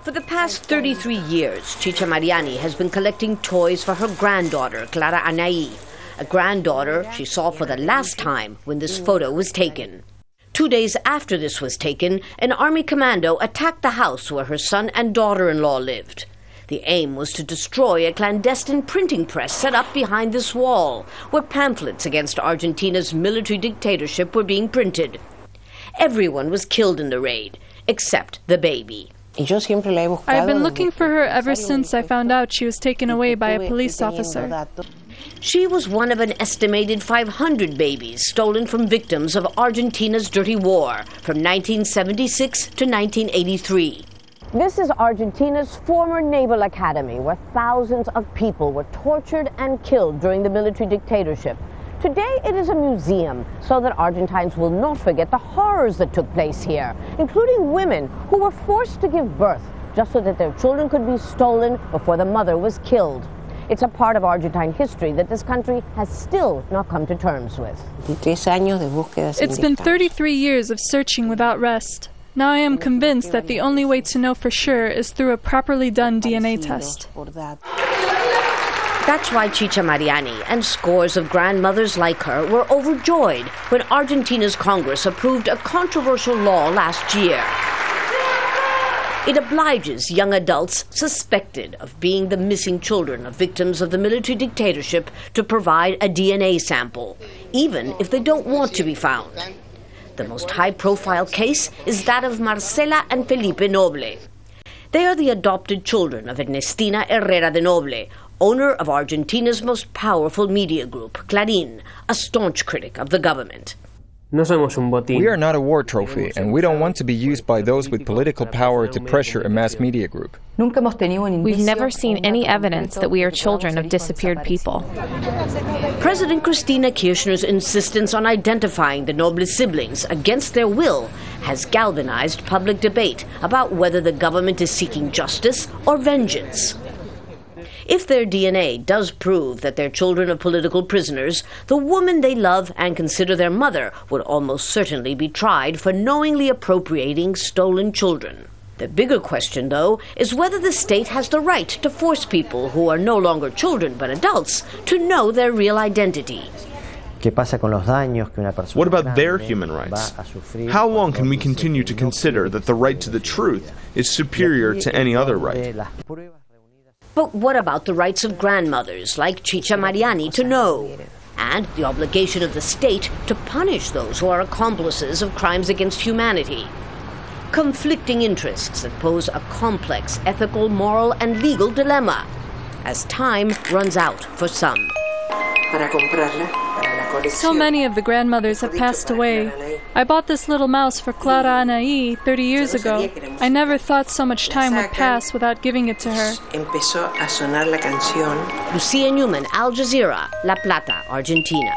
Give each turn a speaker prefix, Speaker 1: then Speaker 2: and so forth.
Speaker 1: For the past 33 years, CHICHA MARIANI has been collecting toys for her granddaughter, Clara Anaí, a granddaughter she saw for the last time when this photo was taken. 2 days after this was taken, an army commando attacked the house where her son and daughter-in-law lived. The aim was to destroy a clandestine printing press set up behind this wall, where pamphlets against Argentina's military dictatorship were being printed. Everyone was killed in the raid, except the baby.
Speaker 2: I've been looking for her ever since I found out she was taken away by a police officer.
Speaker 1: She was one of an estimated 500 babies stolen from victims of Argentina's dirty war from 1976 to 1983. This is Argentina's former naval academy, where thousands of people were tortured and killed during the military dictatorship. Today it is a museum, so that Argentines will not forget the horrors that took place here, including women who were forced to give birth just so that their children could be stolen before the mother was killed. It's a part of Argentine history that this country has still not come to terms with.
Speaker 2: It's been 33 years of searching without rest. Now I am convinced that the only way to know for sure is through a properly done DNA test.
Speaker 1: That's why CHICHA MARIANI and scores of grandmothers like her were overjoyed when Argentina's Congress approved a controversial law last year. It obliges young adults suspected of being the missing children of victims of the military dictatorship to provide a DNA sample, even if they don't want to be found. The most high-profile case is that of Marcela and Felipe Noble. They are the adopted children of Ernestina Herrera de Noble, owner of Argentina's most powerful media group, Clarín, a staunch critic of the government.
Speaker 3: We are not a war trophy, and we don't want to be used by those with political power to pressure a mass media group.
Speaker 4: We've never seen any evidence that we are children of disappeared people.
Speaker 1: President Cristina Kirchner's insistence on identifying the Noble siblings against their will has galvanized public debate about whether the government is seeking justice or vengeance. If their DNA does prove that they're children of political prisoners, the woman they love and consider their mother would almost certainly be tried for knowingly appropriating stolen children. The bigger question, though, is whether the state has the right to force people who are no longer children but adults to know their real identity.
Speaker 5: What about their human rights? How long can we continue to consider that the right to the truth is superior to any other right?
Speaker 1: But what about the rights of grandmothers like CHICHA MARIANI to know? And the obligation of the state to punish those who are accomplices of crimes against humanity? Conflicting interests that pose a complex ethical, moral, and legal dilemma as time runs out for some.
Speaker 2: So many of the grandmothers have passed away. I bought this little mouse for Clara Anaí 30 years ago. I never thought so much time would pass without giving it to her.
Speaker 1: Lucia Newman, Al Jazeera, La Plata, Argentina.